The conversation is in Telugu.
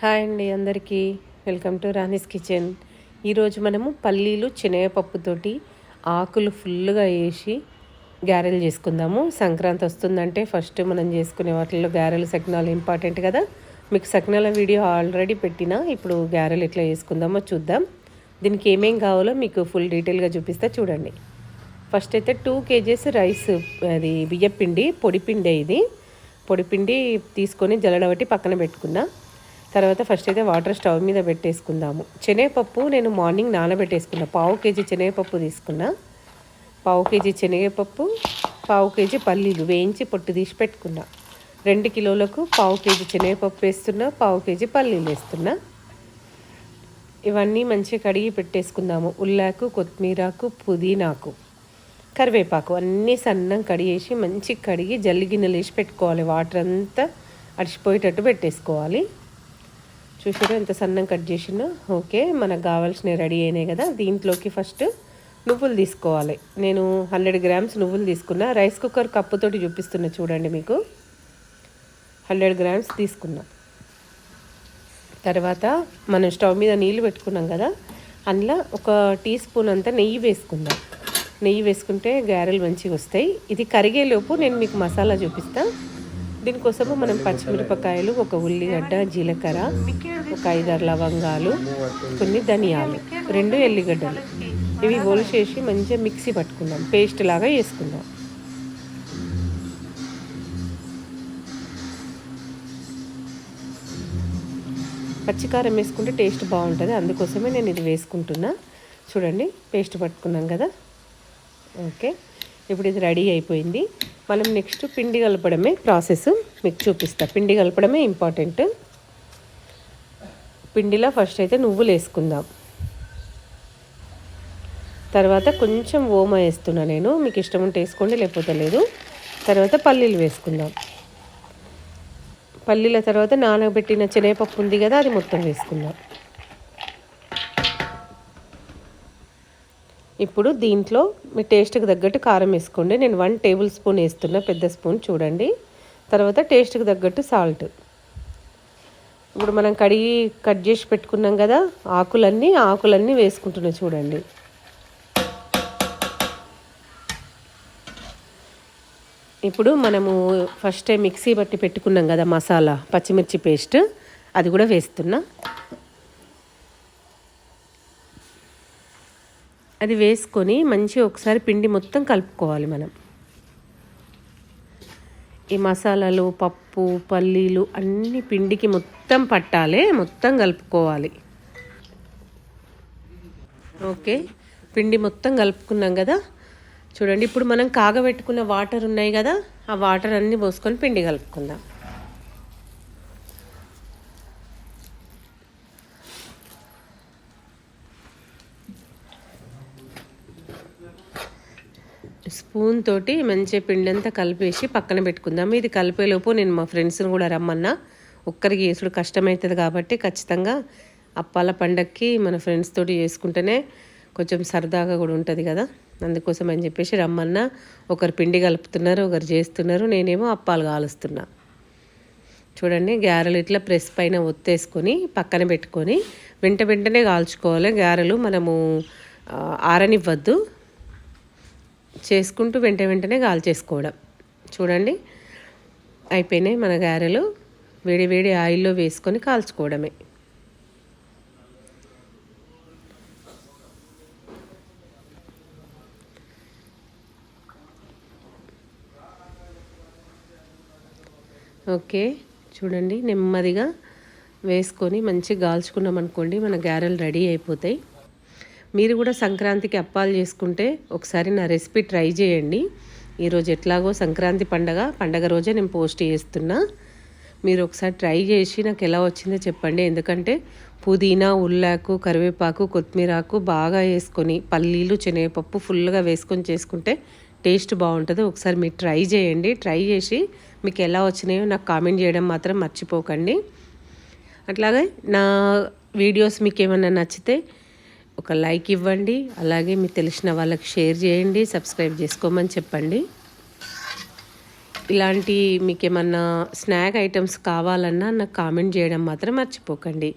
హాయ్ అండి అందరికీ వెల్కమ్ టు రాణీస్ కిచెన్. ఈరోజు మనము పల్లీలు శనగపప్పుతోటి ఆకులు ఫుల్గా వేసి గారెలు చేసుకుందాము. సంక్రాంతి వస్తుందంటే ఫస్ట్ మనం చేసుకునే వాటిల్లో గారెలు సకినాలు ఇంపార్టెంట్ కదా. మీకు సకినాల వీడియో ఆల్రెడీ పెట్టినా, ఇప్పుడు గారెలు ఎట్లా చేసుకుందామో చూద్దాం. దీనికి ఏమేం కావాలో మీకు ఫుల్ డీటెయిల్గా చూపిస్తా చూడండి. ఫస్ట్ అయితే 2 kgs రైస్, అది బియ్యపిండి పొడిపిండి. ఇది పొడిపిండి తీసుకొని జల్లడబట్టి పక్కన పెట్టుకున్నా. తర్వాత ఫస్ట్ అయితే వాటర్ స్టవ్ మీద పెట్టేసుకుందాము. శనగపప్పు నేను మార్నింగ్ నానబెట్టేసుకున్నా. 1/2 kg శనగపప్పు తీసుకున్నా. 1/2 kg శనగపప్పు, 1/2 kg పల్లీలు వేయించి పొట్టు తీసి పెట్టుకున్నా. 2 కిలోలకు 1/2 kg శనగపప్పు వేస్తున్నా, 1/2 kg పల్లీలు వేస్తున్నా. ఇవన్నీ మంచిగా కడిగి పెట్టేసుకుందాము. ఉల్లాకు, కొత్తిమీరాకు, పుదీనాకు, కరివేపాకు అన్నీ సన్నం కడిగేసి మంచిగా కడిగి జల్లిగిన్నెలు వేసి పెట్టుకోవాలి. వాటర్ అంతా అడిచిపోయేటట్టు పెట్టేసుకోవాలి. చూసారా ఎంత సన్నం కట్ చేసినా. ఓకే, మనకు కావాల్సినవి రెడీ అయినాయి కదా. దీంట్లోకి ఫస్ట్ నువ్వులు తీసుకోవాలి. నేను 100 grams నువ్వులు తీసుకున్నా. రైస్ కుక్కర్ కప్పుతోటి చూపిస్తున్నా చూడండి. మీకు 100 grams తీసుకున్నా. తర్వాత మనం స్టవ్ మీద నీళ్ళు పెట్టుకున్నాం కదా, అందులో 1 టీ స్పూన్ అంతా నెయ్యి వేసుకుందాం. నెయ్యి వేసుకుంటే గారెలు మంచిగా వస్తాయి. ఇది కరిగేలోపు నేను మీకు మసాలా చూపిస్తాను. దీనికోసము మనం పచ్చిమిరపకాయలు, 1 ఉల్లిగడ్డ, జీలకర్ర, 1 5-6 లవంగాలు, కొన్ని ధనియాలు, 2 ఎల్లిగడ్డలు, ఇవి ఒలిచేసి మంచిగా మిక్సీ పట్టుకుందాం. పేస్ట్ లాగా వేసుకుందాం. పచ్చికారం వేసుకుంటే టేస్ట్ బాగుంటుంది, అందుకోసమే నేను ఇది వేసుకుంటున్నా. చూడండి, పేస్ట్ పట్టుకున్నాం కదా. ఓకే, ఇప్పుడు ఇది రెడీ అయిపోయింది. మనం నెక్స్ట్ పిండి కలపడమే ప్రాసెస్ మీకు చూపిస్తా. పిండి కలపడమే ఇంపార్టెంట్. పిండిలో ఫస్ట్ అయితే నువ్వులు వేసుకుందాం. తర్వాత కొంచెం ఓమ వేస్తున్నా నేను, మీకు ఇష్టం ఉంటే వేసుకోండి, లేకపోతే లేదు. తర్వాత పల్లీలు వేసుకుందాం. పల్లీల తర్వాత నానబెట్టిన శనగపప్పు ఉంది కదా, అది మొత్తం వేసుకుందాం. ఇప్పుడు దీంట్లో మీ టేస్ట్కి తగ్గట్టు కారం వేసుకోండి. నేను 1 టేబుల్ స్పూన్ వేస్తున్నా, పెద్ద స్పూన్ చూడండి. తర్వాత టేస్ట్కి తగ్గట్టు సాల్ట్. ఇప్పుడు మనం కడిగి కట్ చేసి పెట్టుకున్నాం కదా ఆకులన్నీ వేసుకుంటున్నా చూడండి. ఇప్పుడు మనము ఫస్ట్ మిక్సీ బట్టి పెట్టుకున్నాం కదా మసాలా, పచ్చిమిర్చి పేస్ట్, అది కూడా వేస్తున్నా. అది వేసుకొని మంచిగా ఒకసారి పిండి మొత్తం కలుపుకోవాలి. మనం ఈ మసాలాలు, పప్పు, పల్లీలు అన్నీ పిండికి మొత్తం పట్టాలి, మొత్తం కలుపుకోవాలి. ఓకే, పిండి మొత్తం కలుపుకున్నాం కదా. చూడండి, ఇప్పుడు మనం కాగబెట్టుకున్న వాటర్ ఉన్నాయి కదా, ఆ వాటర్ అన్నీ పోసుకొని పిండి కలుపుకుందాం. స్పూన్ తోటి మంచిగా పిండి అంతా కలిపేసి పక్కన పెట్టుకుందాం. ఇది కలిపేలోపు నేను మా ఫ్రెండ్స్ని కూడా రమ్మన్నా. ఒక్కరికి చేసుడు కష్టమవుతుంది కాబట్టి ఖచ్చితంగా అప్పాల పండగకి మన ఫ్రెండ్స్ తోటి చేసుకుంటేనే కొంచెం సరదాగా కూడా ఉంటుంది కదా, అందుకోసం అని చెప్పేసి రమ్మన్నా. ఒకరు పిండి కలుపుతున్నారు, ఒకరు చేస్తున్నారు, నేనేమో అప్పాలు కాలుస్తున్నా. చూడండి, గారెలు ఇట్లా ప్రెస్ పైన ఒత్తేసుకొని పక్కన పెట్టుకొని వెంటనే కాల్చుకోవాలి. గారెలు మనము ఆరనివ్వద్దు, చేసుకుంటూ వెంటనే కాల్చేసుకోవడం. చూడండి, అయిపోయినాయి మన గారెలు. వేడి ఆయిల్లో వేసుకొని కాల్చుకోవడమే. ఓకే, చూడండి, నెమ్మదిగా వేసుకొని మంచిగా కాల్చుకున్నాం అనుకోండి, మన గారెలు రెడీ అయిపోతాయి. మీరు కూడా సంక్రాంతికి అప్పాలు చేసుకుంటే ఒకసారి నా రెసిపీ ట్రై చేయండి. ఈరోజు ఎట్లాగో సంక్రాంతి పండగ రోజే నేను పోస్ట్ చేస్తున్నా. మీరు ఒకసారి ట్రై చేసి నాకు ఎలా వచ్చిందో చెప్పండి. ఎందుకంటే పుదీనా, ఉల్లాకు, కరివేపాకు, కొత్తిమీరాకు బాగా వేసుకొని పల్లీలు, శనగపప్పు ఫుల్గా వేసుకొని చేసుకుంటే టేస్ట్ బాగుంటుంది. ఒకసారి మీరు ట్రై చేయండి. ట్రై చేసి మీకు ఎలా వచ్చినాయో నాకు కామెంట్ చేయడం మాత్రం మర్చిపోకండి. అట్లాగే నా వీడియోస్ మీకు ఏమైనా నచ్చితే ఒక లైక్ ఇవ్వండి. అలాగే మీకు తెలిసిన వాళ్ళకి షేర్ చేయండి, సబ్స్క్రైబ్ చేసుకోమని చెప్పండి. ఇలాంటి మీకేమన్నా స్నాక్ ఐటమ్స్ కావాలన్నా నాకు కామెంట్ చేయడం మాత్రం మర్చిపోకండి.